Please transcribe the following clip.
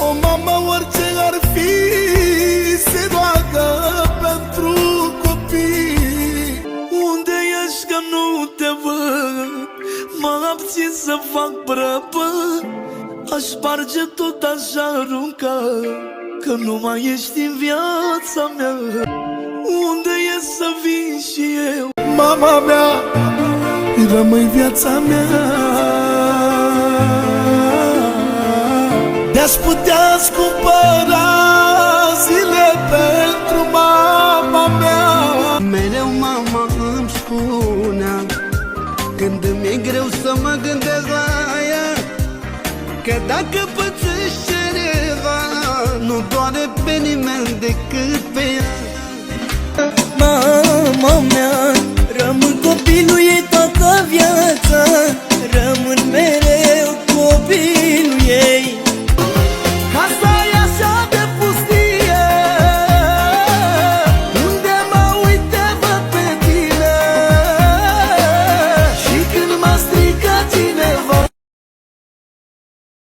O mamă, orice ar fi, se roagă pentru copii. Unde ești că nu te văd? Mă abțin să fac prăpăd. Aș sparge tot, aș arunca, că nu mai ești în viața mea. Unde e să vin și eu? Mama mea, rămâi viața mea. De-aș putea cumpăra zile pentru mama mea. Mereu mama îmi spunea, când mi-e greu să mă gândesc la ea, că dacă pățești cineva, nu doare pe nimeni decât pe ea. Mama mea, rămân copilul ei toată viața, rămân mereu copilul ei.